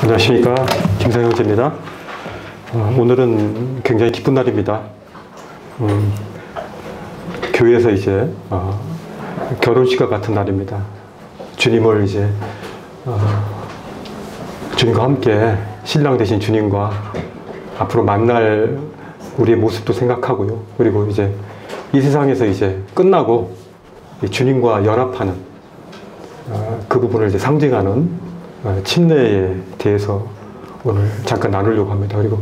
안녕하십니까, 김상형제입니다. 오늘은 굉장히 기쁜 날입니다. 교회에서 이제 결혼식과 같은 날입니다. 주님을 이제 주님과 함께 신랑 되신 주님과 앞으로 만날 우리의 모습도 생각하고요. 그리고 이제 이 세상에서 이제 끝나고 주님과 연합하는 그 부분을 이제 상징하는 침례에 대해서 오늘 잠깐 나누려고 합니다. 그리고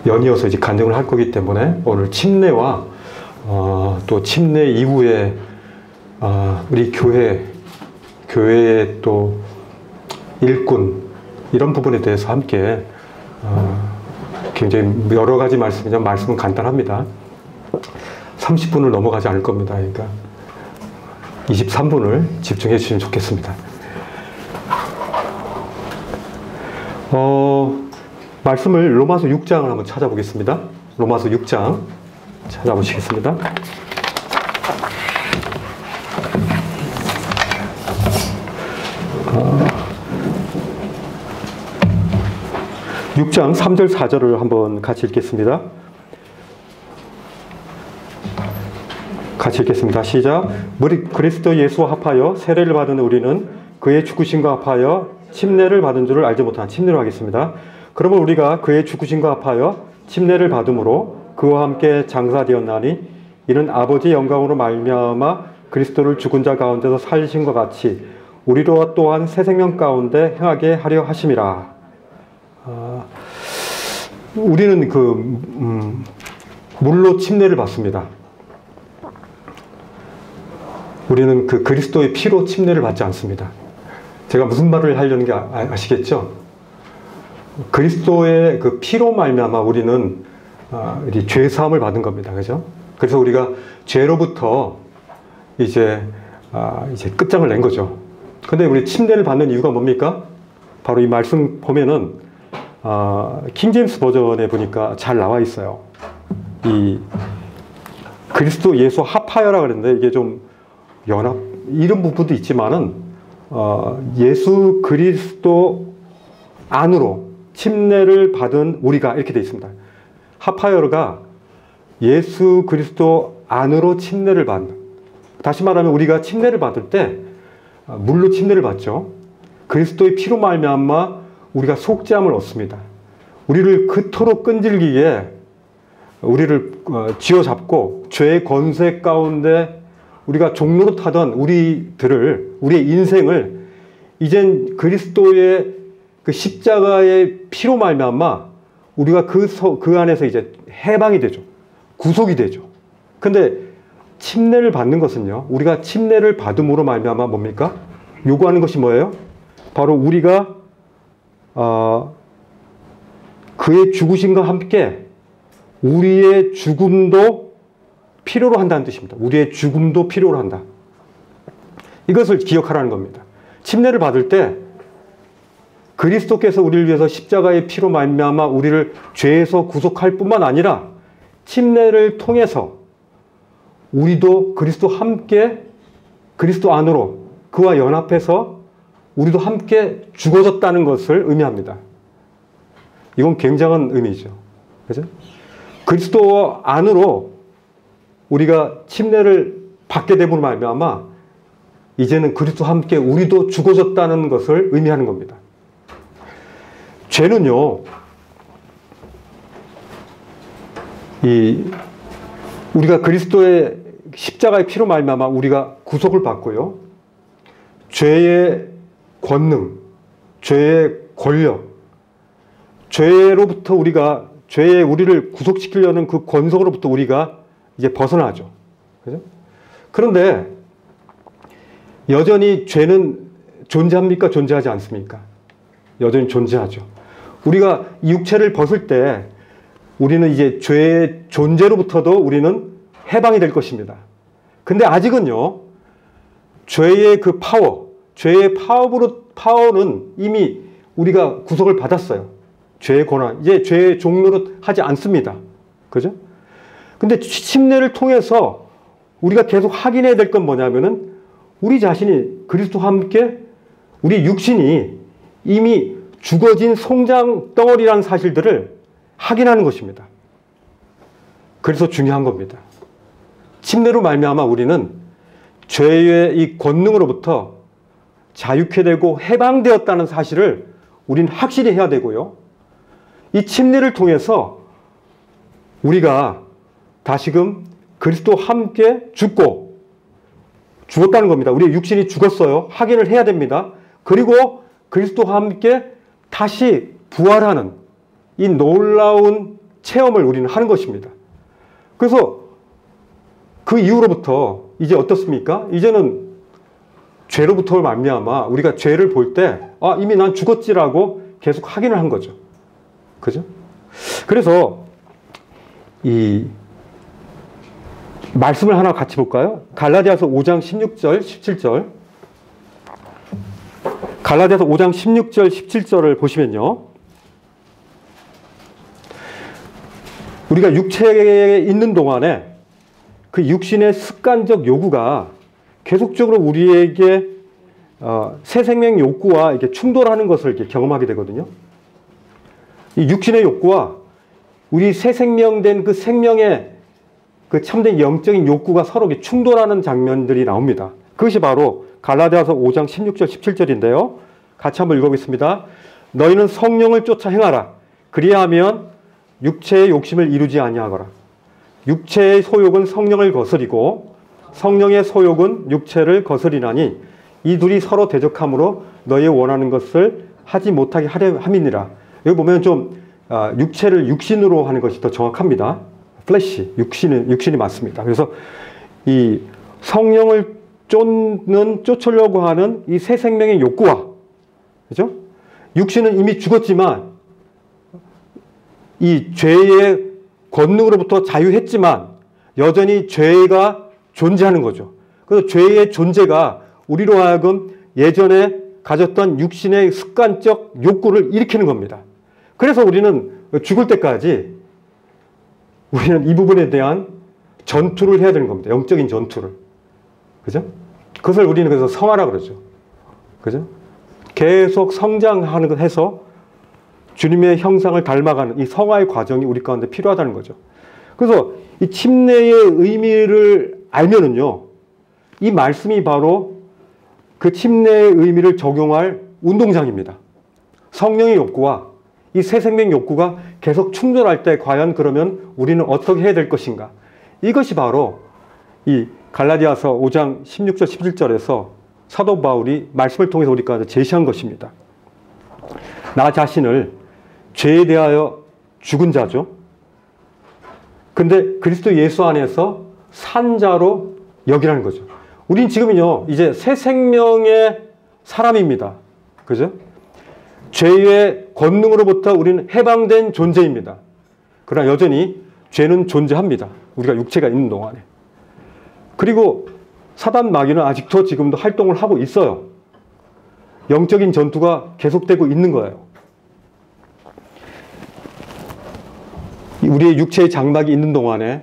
연이어서 이제 간증을 할 거기 때문에 오늘 침례와 또 침례 이후에 우리 교회의 또 일꾼 이런 부분에 대해서 함께 굉장히 여러 가지 말씀이지만 말씀은 간단합니다. 30분을 넘어가지 않을 겁니다. 그러니까 23분을 집중해 주시면 좋겠습니다. 말씀을 로마서 6장을 한번 찾아보겠습니다. 로마서 6장 찾아보시겠습니다. 어, 6장 3절 4절을 한번 같이 읽겠습니다. 같이 읽겠습니다. 시작. 무릇 그리스도 예수와 합하여 세례를 받은 우리는 그의 죽으심과 합하여 침례를 받은 줄을 알지 못한 침례로 하겠습니다. 그러면 우리가 그의 죽으심과 합하여 침례를 받음으로 그와 함께 장사되었나니 이는 아버지의 영광으로 말미암아 그리스도를 죽은 자 가운데서 살리신 것 같이 우리로 또한 새 생명 가운데 행하게 하려 하심이라. 우리는 물로 침례를 받습니다. 우리는 그 그리스도의 피로 침례를 받지 않습니다. 제가 무슨 말을 하려는 게 아시겠죠? 그리스도의 그 피로 말미암아 우리는 죄 사함을 받은 겁니다. 그죠? 그래서 우리가 죄로부터 이제 끝장을 낸 거죠. 근데 우리 침례를 받는 이유가 뭡니까? 바로 이 말씀 보면은 킹제임스 버전에 보니까 잘 나와 있어요. 이 그리스도 예수 합하여라 그랬는데 이게 좀 연합 이런 부분도 있지만은 예수 그리스도 안으로 침례를 받은 우리가 이렇게 되어 있습니다. 합하여가 예수 그리스도 안으로 침례를 받는. 다시 말하면 우리가 침례를 받을 때 물로 침례를 받죠. 그리스도의 피로 말미암아 우리가 속죄함을 얻습니다. 우리를 그토록 끈질기게 우리를 쥐어잡고 죄의 권세 가운데 우리가 종노릇하던 우리의 인생을 이젠 그리스도의 그 십자가의 피로 말미암아 우리가 그 안에서 이제 해방이 되죠. 구속이 되죠. 근데 침례를 받는 것은요. 우리가 침례를 받음으로 말미암아 뭡니까? 요구하는 것이 뭐예요? 바로 우리가 그의 죽으심과 함께 우리의 죽음도 필요로 한다는 뜻입니다. 우리의 죽음도 필요로 한다. 이것을 기억하라는 겁니다. 침례를 받을 때 그리스도께서 우리를 위해서 십자가의 피로 말미암아 우리를 죄에서 구속할 뿐만 아니라 침례를 통해서 우리도 그리스도 함께 그리스도 안으로 그와 연합해서 우리도 함께 죽어졌다는 것을 의미합니다. 이건 굉장한 의미죠. 그죠? 그리스도 안으로 우리가 침례를 받게 됨으로 말미암아 이제는 그리스도와 함께 우리도 죽어졌다는 것을 의미하는 겁니다. 죄는요, 우리가 그리스도의 십자가의 피로 말미암아 우리가 구속을 받고요, 죄의 권능, 죄의 권력, 죄로부터 죄에 우리를 구속시키려는 그 권속으로부터 우리가 이제 벗어나죠. 그죠? 그런데 여전히 죄는 존재합니까? 존재하지 않습니까? 여전히 존재하죠. 우리가 이 육체를 벗을 때 우리는 이제 죄의 존재로부터도 우리는 해방이 될 것입니다. 근데 아직은요, 죄의 그 죄의 파워는 이미 우리가 구속을 받았어요. 죄의 권한, 이제 죄의 종로로 하지 않습니다. 그죠? 근데 침례를 통해서 우리가 계속 확인해야 될 건 뭐냐면은 우리 자신이 그리스도와 함께 우리 육신이 이미 죽어진 송장 덩어리라는 사실들을 확인하는 것입니다. 그래서 중요한 겁니다. 침례로 말미암아 우리는 죄의 이 권능으로부터 자유케 되고 해방되었다는 사실을 우리는 확실히 해야 되고요. 이 침례를 통해서 우리가 다시금 그리스도와 함께 죽었다는 겁니다. 우리의 육신이 죽었어요. 확인을 해야 됩니다. 그리고 그리스도와 함께 다시 부활하는 이 놀라운 체험을 우리는 하는 것입니다. 그래서 그 이후로부터 이제 어떻습니까? 이제는 죄로부터 말미암아 우리가 죄를 볼 때 이미 난 죽었지라고 계속 확인을 한 거죠. 그죠? 그래서 이 말씀을 하나 같이 볼까요? 갈라디아서 5장 16절, 17절. 갈라디아서 5장 16절, 17절을 보시면요. 우리가 육체에 있는 동안에 그 육신의 습관적 요구가 계속적으로 우리에게 새 생명 욕구와 이렇게 충돌하는 것을 이렇게 경험하게 되거든요. 이 육신의 욕구와 우리 새 생명된 그 생명의 그 참된 영적인 욕구가 서로 충돌하는 장면들이 나옵니다. 그것이 바로 갈라디아서 5장 16절 17절인데요. 같이 한번 읽어보겠습니다. 너희는 성령을 쫓아 행하라. 그리하면 육체의 욕심을 이루지 아니하거라. 육체의 소욕은 성령을 거스리고 성령의 소욕은 육체를 거스리나니 이 둘이 서로 대적함으로 너희 원하는 것을 하지 못하게 하려 함이니라. 여기 보면 좀 육체를 육신으로 하는 것이 더 정확합니다. 플래시, 육신이 맞습니다. 그래서 이 성령을 쫓으려고 하는 이 새 생명의 욕구와, 그죠? 육신은 이미 죽었지만 이 죄의 권능으로부터 자유했지만 여전히 죄가 존재하는 거죠. 그래서 죄의 존재가 우리로 하여금 예전에 가졌던 육신의 습관적 욕구를 일으키는 겁니다. 그래서 우리는 죽을 때까지 우리는 이 부분에 대한 전투를 해야 되는 겁니다. 영적인 전투를. 그죠? 그것을 우리는 그래서 성화라 그러죠. 그죠? 계속 성장하는 것 해서 주님의 형상을 닮아가는 이 성화의 과정이 우리 가운데 필요하다는 거죠. 그래서 이 침례의 의미를 알면은요, 이 말씀이 바로 그 침례의 의미를 적용할 운동장입니다. 성령의 욕구와 이 새 생명 욕구가 계속 충돌할 때 과연 그러면 우리는 어떻게 해야 될 것인가? 이것이 바로 이 갈라디아서 5장 16절 17절에서 사도 바울이 말씀을 통해서 우리 가운데 제시한 것입니다. 나 자신을 죄에 대하여 죽은 자죠. 근데 그리스도 예수 안에서 산 자로 여기라는 거죠. 우린 지금은요, 이제 새 생명의 사람입니다. 그죠? 죄의 권능으로부터 우리는 해방된 존재입니다. 그러나 여전히 죄는 존재합니다. 우리가 육체가 있는 동안에. 그리고 사단 마귀는 아직도 지금도 활동을 하고 있어요. 영적인 전투가 계속되고 있는 거예요. 우리의 육체의 장막이 있는 동안에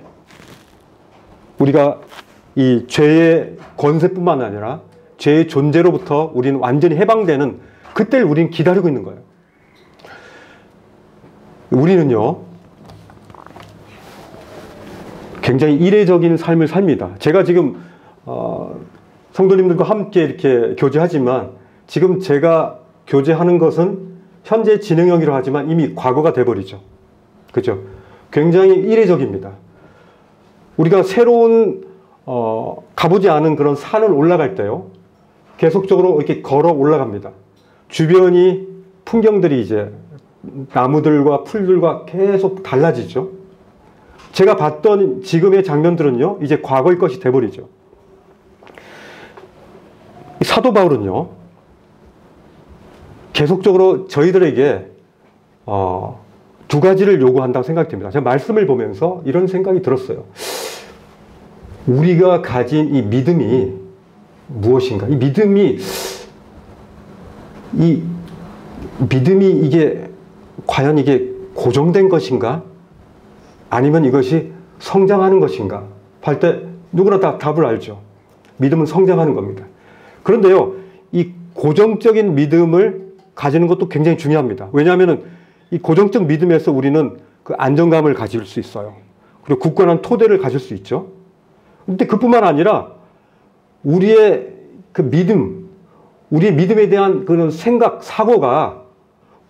우리가 이 죄의 권세뿐만 아니라 죄의 존재로부터 우리는 완전히 해방되는 그때를 우리는 기다리고 있는 거예요. 우리는요, 굉장히 이례적인 삶을 삽니다. 제가 지금 성도님들과 함께 이렇게 교제하지만 지금 제가 교제하는 것은 현재 진행형이라고 하지만 이미 과거가 돼버리죠. 그죠? 굉장히 이례적입니다. 우리가 새로운 가보지 않은 그런 산을 올라갈 때요, 계속적으로 이렇게 걸어 올라갑니다. 주변이 풍경들이 이제 나무들과 풀들과 계속 달라지죠. 제가 봤던 지금의 장면들은요, 이제 과거의 것이 돼버리죠. 사도 바울은요, 계속적으로 저희들에게 두 가지를 요구한다고 생각이 듭니다. 제가 말씀을 보면서 이런 생각이 들었어요. 우리가 가진 이 믿음이 무엇인가? 이 믿음이 이게 과연 이게 고정된 것인가? 아니면 이것이 성장하는 것인가? 할 때 누구나 다 답을 알죠. 믿음은 성장하는 겁니다. 그런데요, 이 고정적인 믿음을 가지는 것도 굉장히 중요합니다. 왜냐하면 이 고정적 믿음에서 우리는 그 안정감을 가질 수 있어요. 그리고 굳건한 토대를 가질 수 있죠. 근데 그뿐만 아니라 우리의 그 믿음, 우리의 믿음에 대한 그런 생각, 사고가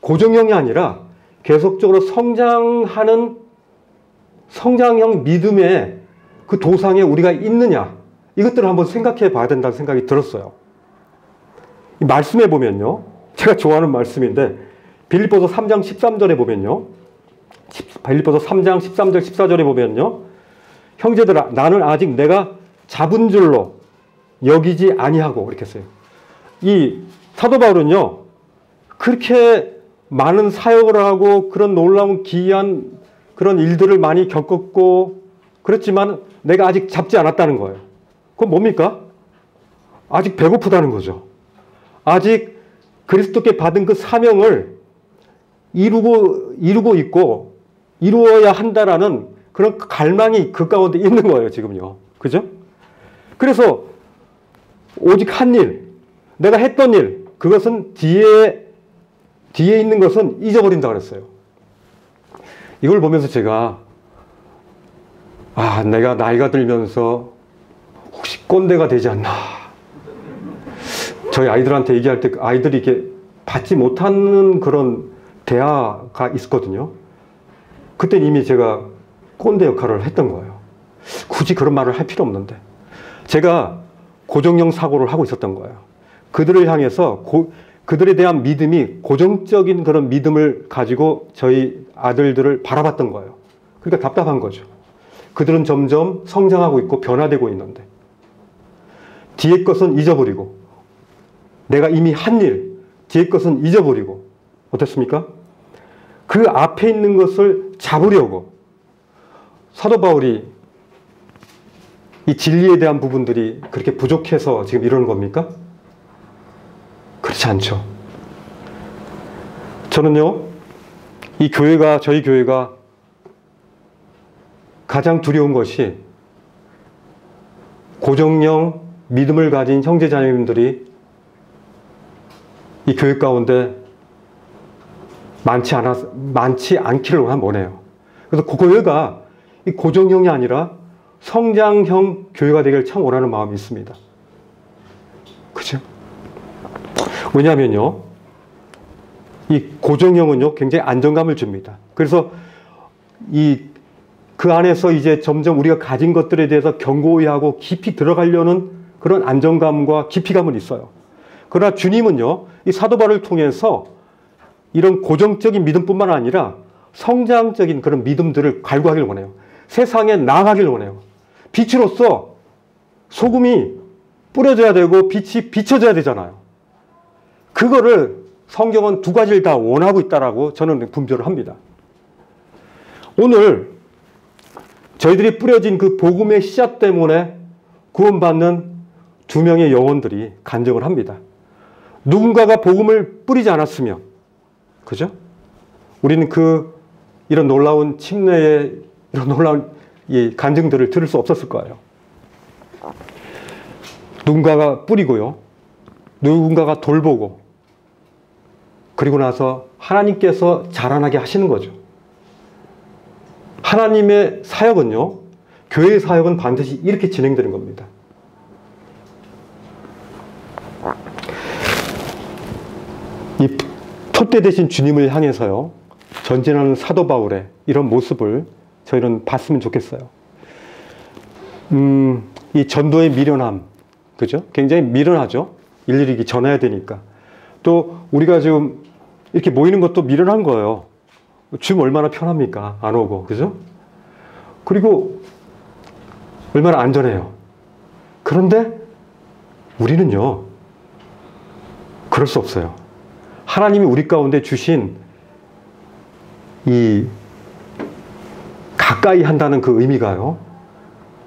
고정형이 아니라 계속적으로 성장형 믿음의 그 도상에 우리가 있느냐, 이것들을 한번 생각해 봐야 된다는 생각이 들었어요. 이 말씀에 보면요, 제가 좋아하는 말씀인데 빌립보서 3장 13절에 보면요, 빌립보서 3장 13절 14절에 보면요, 형제들아 나는 아직 내가 잡은 줄로 여기지 아니하고, 이렇게 써요. 이 사도 바울은요, 그렇게 많은 사역을 하고 그런 놀라운 기이한 그런 일들을 많이 겪었고 그렇지만 내가 아직 잡지 않았다는 거예요. 그건 뭡니까? 아직 배고프다는 거죠. 아직 그리스도께 받은 그 사명을 이루고 있고 이루어야 한다라는 그런 갈망이 그 가운데 있는 거예요, 지금요. 그죠? 그래서 오직 한 일, 내가 했던 일, 그것은 뒤에 있는 것은 잊어버린다 그랬어요. 이걸 보면서 제가 내가 나이가 들면서 혹시 꼰대가 되지 않나. 저희 아이들한테 얘기할 때 아이들이 이렇게 받지 못하는 그런 대화가 있었거든요. 그때 이미 제가 꼰대 역할을 했던 거예요. 굳이 그런 말을 할 필요 없는데. 제가 고정형 사고를 하고 있었던 거예요. 그들을 향해서 그들에 대한 믿음이 고정적인 그런 믿음을 가지고 저희 아들들을 바라봤던 거예요. 그러니까 답답한 거죠. 그들은 점점 성장하고 있고 변화되고 있는데 뒤에 것은 잊어버리고 내가 이미 한 일, 뒤에 것은 잊어버리고 어떻습니까? 그 앞에 있는 것을 잡으려고 사도 바울이 이 진리에 대한 부분들이 그렇게 부족해서 지금 이러는 겁니까? 그렇지 않죠. 저는요, 저희 교회가 가장 두려운 것이 고정형 믿음을 가진 형제자매님들이 이 교회 가운데 많지 않기를 원해요. 그래서 그 교회가 이 고정형이 아니라 성장형 교회가 되기를 참 원하는 마음이 있습니다. 그죠? 왜냐하면요, 이 고정형은요, 굉장히 안정감을 줍니다. 그래서 그 안에서 이제 점점 우리가 가진 것들에 대해서 견고히 하고 깊이 들어가려는 그런 안정감과 깊이감은 있어요. 그러나 주님은요, 이 사도 바울을 통해서 이런 고정적인 믿음뿐만 아니라 성장적인 그런 믿음들을 갈구하길 원해요. 세상에 나아가길 원해요. 빛으로서 소금이 뿌려져야 되고 빛이 비춰져야 되잖아요. 그거를 성경은 두 가지를 다 원하고 있다라고 저는 분별을 합니다. 오늘 저희들이 뿌려진 그 복음의 씨앗 때문에 구원받는 두 명의 영혼들이 간증을 합니다. 누군가가 복음을 뿌리지 않았으면, 그죠? 우리는 이런 놀라운 침례의 이런 놀라운 이 간증들을 들을 수 없었을 거예요. 누군가가 뿌리고요. 누군가가 돌보고 그리고 나서 하나님께서 자라나게 하시는 거죠. 하나님의 사역은요, 교회의 사역은 반드시 이렇게 진행되는 겁니다. 이 촛대 대신 주님을 향해서요, 전진하는 사도 바울의 이런 모습을 저희는 봤으면 좋겠어요. 이 전도의 미련함, 그죠? 굉장히 미련하죠? 일일이 전해야 되니까. 또 우리가 지금 이렇게 모이는 것도 미련한 거예요. 지금 얼마나 편합니까? 안 오고, 그죠? 그리고 얼마나 안전해요. 그런데 우리는요, 그럴 수 없어요. 하나님이 우리 가운데 주신 이 가까이 한다는 그 의미가요,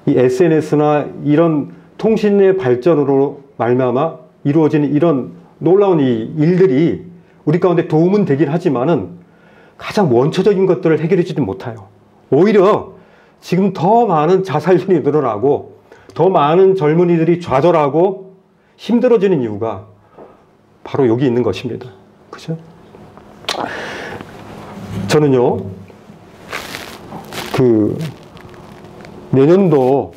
이 SNS나 이런 통신의 발전으로 말미암아 이루어지는 이런 놀라운 이 일들이 우리 가운데 도움은 되긴 하지만은 가장 원초적인 것들을 해결해주지 못해요. 오히려 지금 더 많은 자살률이 늘어나고 더 많은 젊은이들이 좌절하고 힘들어지는 이유가 바로 여기 있는 것입니다. 그죠? 저는요, 내년도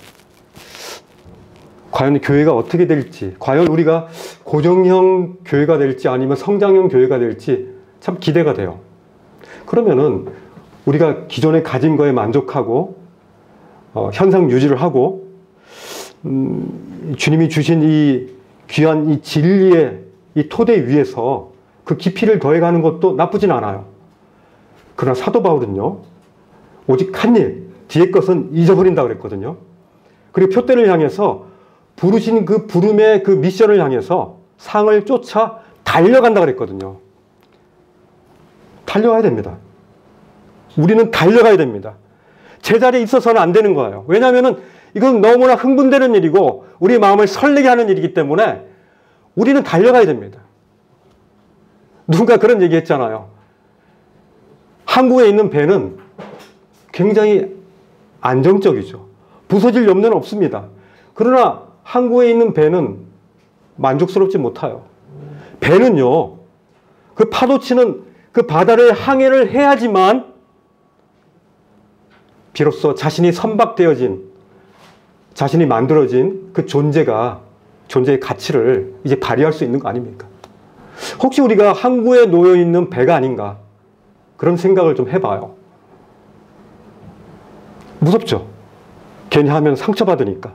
과연 교회가 어떻게 될지, 과연 우리가 고정형 교회가 될지 아니면 성장형 교회가 될지 참 기대가 돼요. 그러면은 우리가 기존에 가진 거에 만족하고 현상 유지를 하고 주님이 주신 이 귀한 이 진리의 이 토대 위에서 그 깊이를 더해가는 것도 나쁘진 않아요. 그러나 사도 바울은요, 오직 한 일, 뒤의 것은 잊어버린다 그랬거든요. 그리고 표대를 향해서 부르신 그 부름의 그 미션을 향해서 상을 쫓아 달려간다 그랬거든요. 달려가야 됩니다. 우리는 달려가야 됩니다. 제자리에 있어서는 안 되는 거예요. 왜냐하면 이건 너무나 흥분되는 일이고 우리 마음을 설레게 하는 일이기 때문에 우리는 달려가야 됩니다. 누군가 그런 얘기 했잖아요. 한국에 있는 배는 굉장히 안정적이죠. 부서질 염려는 없습니다. 그러나 항구에 있는 배는 만족스럽지 못해요. 배는요, 그 파도치는 그 바다를 항해를 해야지만 비로소 자신이 선박되어진, 자신이 만들어진 그 존재의 가치를 이제 발휘할 수 있는 거 아닙니까? 혹시 우리가 항구에 놓여 있는 배가 아닌가? 그런 생각을 좀 해봐요. 무섭죠? 괜히 하면 상처받으니까.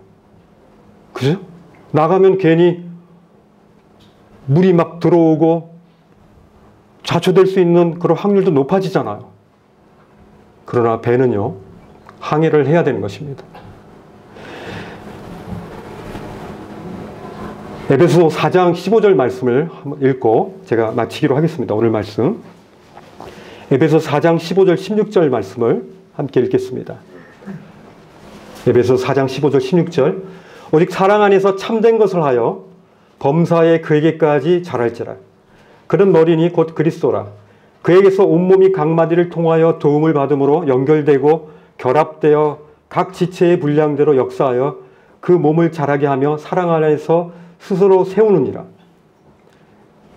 그죠? 나가면 괜히 물이 막 들어오고 좌초될 수 있는 그런 확률도 높아지잖아요. 그러나 배는요, 항해를 해야 되는 것입니다. 에베소 4장 15절 말씀을 한번 읽고 제가 마치기로 하겠습니다. 오늘 말씀. 에베소 4장 15절 16절 말씀을 함께 읽겠습니다. 에베소 4장 15절 16절. 오직 사랑 안에서 참된 것을 하여 범사에 그에게까지 자랄지라. 그는 머리니 곧 그리스도라. 그에게서 온몸이 각마디를 통하여 도움을 받음으로 연결되고 결합되어 각 지체의 분량대로 역사하여 그 몸을 자라게 하며 사랑 안에서 스스로 세우느니라.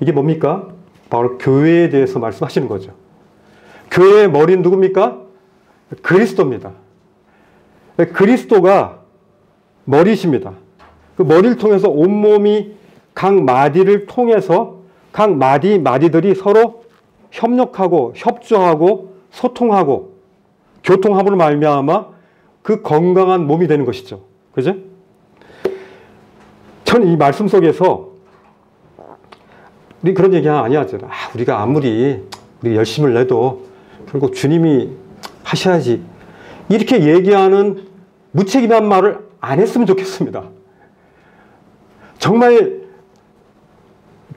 이게 뭡니까? 바로 교회에 대해서 말씀하시는 거죠. 교회의 머리는 누굽니까? 그리스도입니다. 그리스도가 머리십니다. 그 머리를 통해서 온몸이 각 마디를 통해서 각 마디들이 서로 협력하고 협조하고 소통하고 교통함으로 말미암아 그 건강한 몸이 되는 것이죠. 그죠? 저는 이 말씀 속에서 우리 그런 얘기 많이 하죠. 우리가 아무리 열심을 내도 결국 주님이 하셔야지. 이렇게 얘기하는 무책임한 말을 안 했으면 좋겠습니다. 정말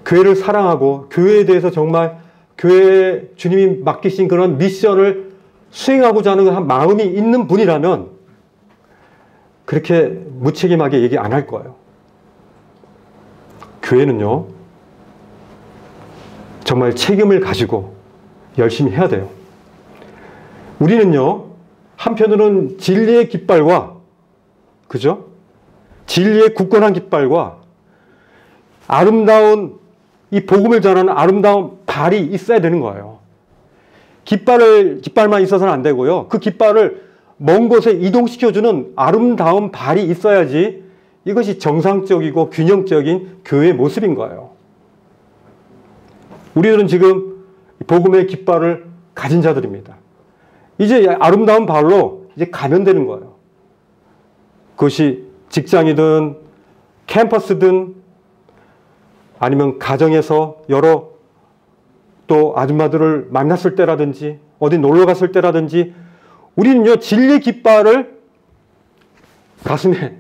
교회를 사랑하고 교회에 대해서 정말 교회에 주님이 맡기신 그런 미션을 수행하고자 하는 마음이 있는 분이라면 그렇게 무책임하게 얘기 안 할 거예요. 교회는요, 정말 책임을 가지고 열심히 해야 돼요. 우리는요, 한편으로는 진리의 깃발과, 그죠? 진리의 굳건한 깃발과 아름다운 이 복음을 전하는 아름다운 발이 있어야 되는 거예요. 깃발만 있어서는 안 되고요. 그 깃발을 먼 곳에 이동시켜주는 아름다운 발이 있어야지 이것이 정상적이고 균형적인 교회의 모습인 거예요. 우리들은 지금 복음의 깃발을 가진 자들입니다. 이제 아름다운 발로 이제 가면 되는 거예요. 그것이 직장이든 캠퍼스든 아니면 가정에서 여러 또 아줌마들을 만났을 때라든지 어디 놀러 갔을 때라든지 우리는요, 진리의 깃발을 가슴에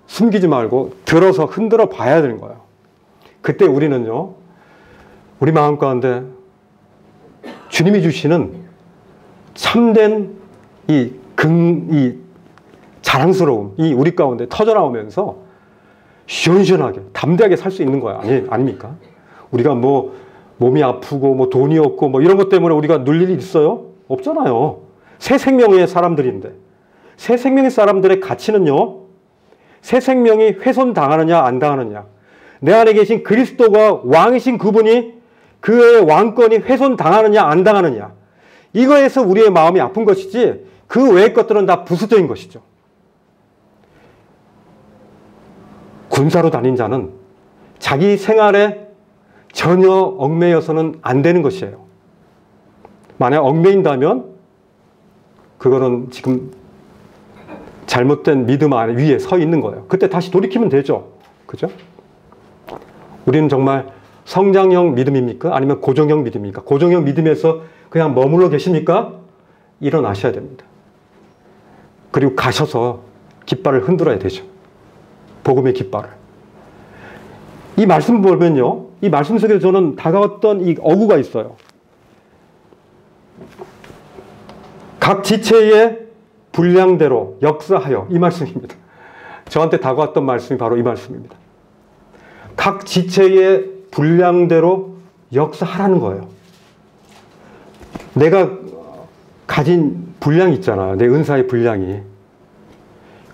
숨기지 말고 들어서 흔들어 봐야 되는 거예요. 그때 우리는요, 우리 마음 가운데 주님이 주시는 참된 이 자랑스러움, 이 우리 가운데 터져나오면서 시원시원하게, 담대하게 살 수 있는 거야. 아닙니까? 우리가 뭐 몸이 아프고 뭐 돈이 없고 뭐 이런 것 때문에 우리가 눌 일이 있어요? 없잖아요. 새 생명의 사람들인데. 새 생명의 사람들의 가치는요, 새 생명이 훼손당하느냐 안 당하느냐, 내 안에 계신 그리스도가 왕이신 그분이 그의 왕권이 훼손당하느냐 안 당하느냐, 이거에서 우리의 마음이 아픈 것이지 그 외의 것들은 다 부수적인 것이죠. 군사로 다닌 자는 자기 생활에 전혀 얽매여서는 안 되는 것이에요. 만약 얽매인다면 그거는 지금 잘못된 믿음 위에 서 있는 거예요. 그때 다시 돌이키면 되죠. 그죠? 우리는 정말 성장형 믿음입니까? 아니면 고정형 믿음입니까? 고정형 믿음에서 그냥 머물러 계십니까? 일어나셔야 됩니다. 그리고 가셔서 깃발을 흔들어야 되죠. 복음의 깃발을. 이 말씀 보면요, 이 말씀 속에 저는 다가왔던 이 어구가 있어요. 각 지체의 분량대로 역사하여, 이 말씀입니다. 저한테 다가왔던 말씀이 바로 이 말씀입니다. 각 지체의 분량대로 역사하라는 거예요. 내가 가진 분량이 있잖아요. 내 은사의 분량이.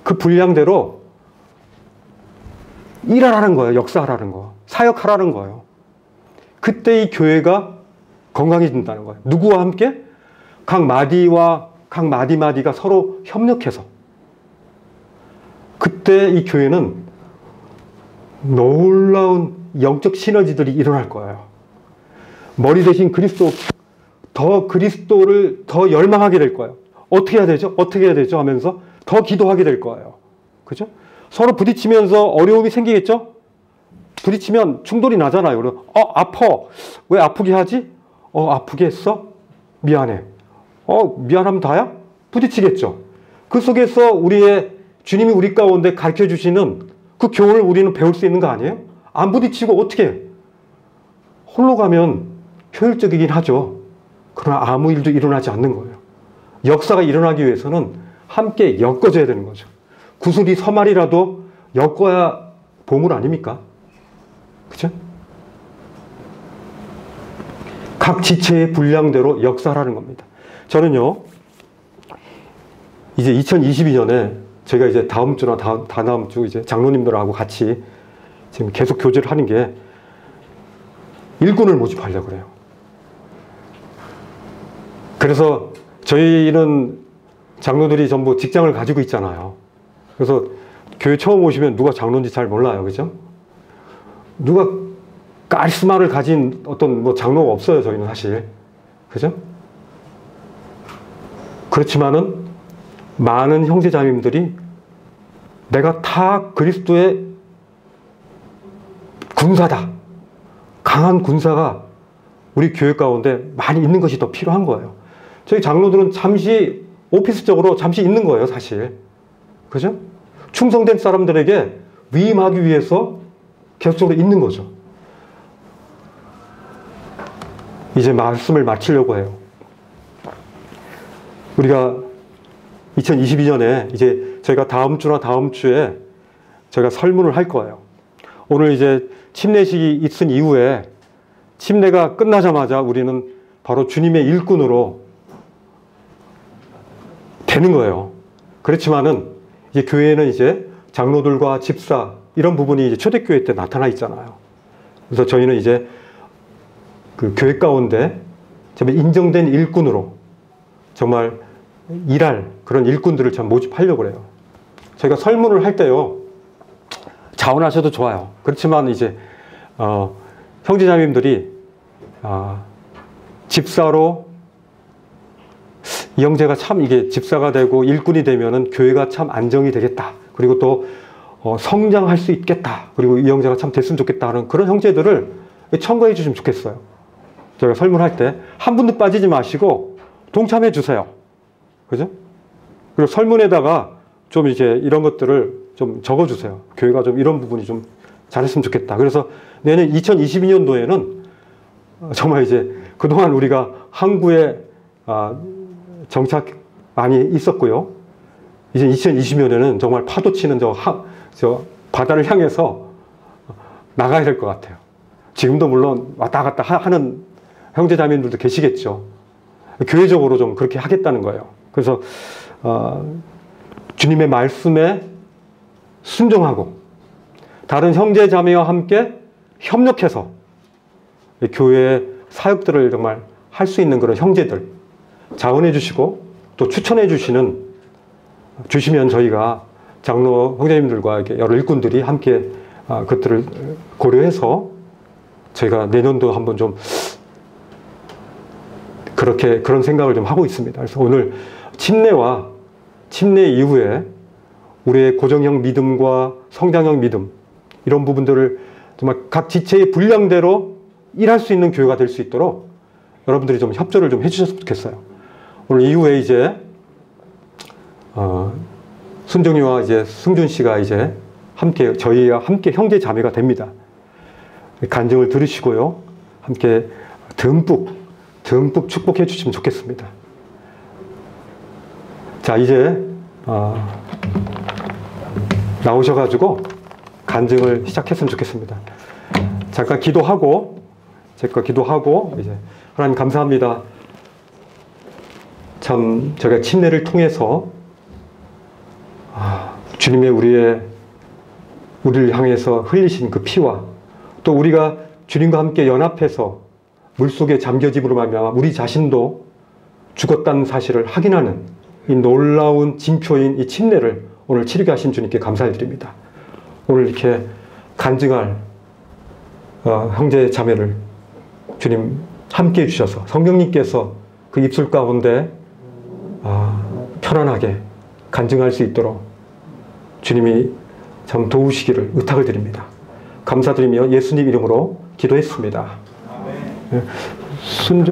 그 분량대로 일하라는 거예요. 역사하라는 거. 사역하라는 거예요. 그때 이 교회가 건강해진다는 거예요. 누구와 함께? 각 마디와 각 마디마디가 서로 협력해서. 그때 이 교회는 놀라운 영적 시너지들이 일어날 거예요. 머리 대신 그리스도를 더 열망하게 될 거예요. 어떻게 해야 되죠? 어떻게 해야 되죠? 하면서 더 기도하게 될 거예요. 그죠? 서로 부딪히면서 어려움이 생기겠죠? 부딪히면 충돌이 나잖아요. 그래서 아파. 왜 아프게 하지? 아프게 했어? 미안해. 미안하면 다야? 부딪히겠죠. 그 속에서 주님이 우리 가운데 가르쳐 주시는 그 교훈을 우리는 배울 수 있는 거 아니에요? 안 부딪히고 어떻게 해? 홀로 가면 효율적이긴 하죠. 그러나 아무 일도 일어나지 않는 거예요. 역사가 일어나기 위해서는 함께 엮어줘야 되는 거죠. 구슬이 서말이라도 엮어야 보물 아닙니까? 그죠? 각 지체의 분량대로 역사하라는 겁니다. 저는요, 이제 2022년에 제가 이제 다음 주나 다다음 주 이제 장로님들하고 같이 지금 계속 교제를 하는 게 일꾼을 모집하려고 그래요. 그래서 저희는 장로들이 전부 직장을 가지고 있잖아요. 그래서 교회 처음 오시면 누가 장로인지 잘 몰라요. 그죠? 누가 카리스마를 가진 어떤 장로가 없어요. 저희는 사실. 그죠? 그렇지만은 많은 형제자매님들이 내가 다 그리스도의 군사다. 강한 군사가 우리 교회 가운데 많이 있는 것이 더 필요한 거예요. 저희 장로들은 잠시 오피스적으로 잠시 있는 거예요, 사실. 그죠? 충성된 사람들에게 위임하기 위해서 계속적으로 있는 거죠. 이제 말씀을 마치려고 해요. 우리가 2022년에 이제 저희가 다음 주나 다음 주에 저희가 설문을 할 거예요. 오늘 이제 침례식이 있은 이후에 침례가 끝나자마자 우리는 바로 주님의 일꾼으로 되는 거예요. 그렇지만은 이제 교회는 이제 장로들과 집사 이런 부분이 이제 초대교회 때 나타나 있잖아요. 그래서 저희는 이제 그 교회 가운데 정말 인정된 일꾼으로 정말 일할 그런 일꾼들을 참 모집하려고 그래요. 저희가 설문을 할 때요, 자원하셔도 좋아요. 그렇지만 이제 형제자매님들이 집사로 이 형제가 참 이게 집사가 되고 일꾼이 되면은 교회가 참 안정이 되겠다. 그리고 또 성장할 수 있겠다. 그리고 이 형제가 참 됐으면 좋겠다 하는 그런 형제들을 청구해 주시면 좋겠어요. 저희가 설문할 때 한 분도 빠지지 마시고 동참해 주세요. 그죠? 그리고 설문에다가 좀 이제 이런 것들을 좀 적어 주세요. 교회가 좀 이런 부분이 좀 잘했으면 좋겠다. 그래서 내년 2022년도에는 정말 이제 그동안 우리가 항구에 정착 많이 있었고요. 이제 2020년에는 정말 파도 치는 저 바다를 향해서 나가야 될 것 같아요. 지금도 물론 왔다 갔다 하는 형제자매님들도 계시겠죠. 교회적으로 좀 그렇게 하겠다는 거예요. 그래서 주님의 말씀에 순종하고 다른 형제자매와 함께 협력해서 교회의 사역들을 정말 할 수 있는 그런 형제들 자원해 주시고 또 추천해 주시면 저희가 장로 형제님들과 이렇게 여러 일꾼들이 함께 그것들을 고려해서 저희가 내년도 한번 좀 그런 생각을 좀 하고 있습니다. 그래서 오늘 침례 이후에 우리의 고정형 믿음과 성장형 믿음 이런 부분들을 정말 각 지체의 분량대로 일할 수 있는 교회가 될 수 있도록 여러분들이 좀 협조를 좀 해주셨으면 좋겠어요. 오늘 이후에 이제 순정이와 이제 승준 씨가 이제 저희와 함께 형제 자매가 됩니다. 간증을 들으시고요. 함께 듬뿍 축복해 주시면 좋겠습니다. 자, 이제 나오셔가지고 간증을 시작했으면 좋겠습니다. 잠깐 기도하고 이제 하나님 감사합니다. 참 제가 침례를 통해서 주님의 우리를 향해서 흘리신 그 피와 또 우리가 주님과 함께 연합해서 물속에 잠겨짐으로 말미암아 우리 자신도 죽었다는 사실을 확인하는 이 놀라운 징표인 이 침례를 오늘 치르게 하신 주님께 감사드립니다. 오늘 이렇게 간증할 형제 자매를 주님 함께 해주셔서 성령님께서 그 입술 가운데 편안하게 간증할 수 있도록 주님이 참 도우시기를 의탁을 드립니다. 감사드리며 예수님 이름으로 기도했습니다. 아멘.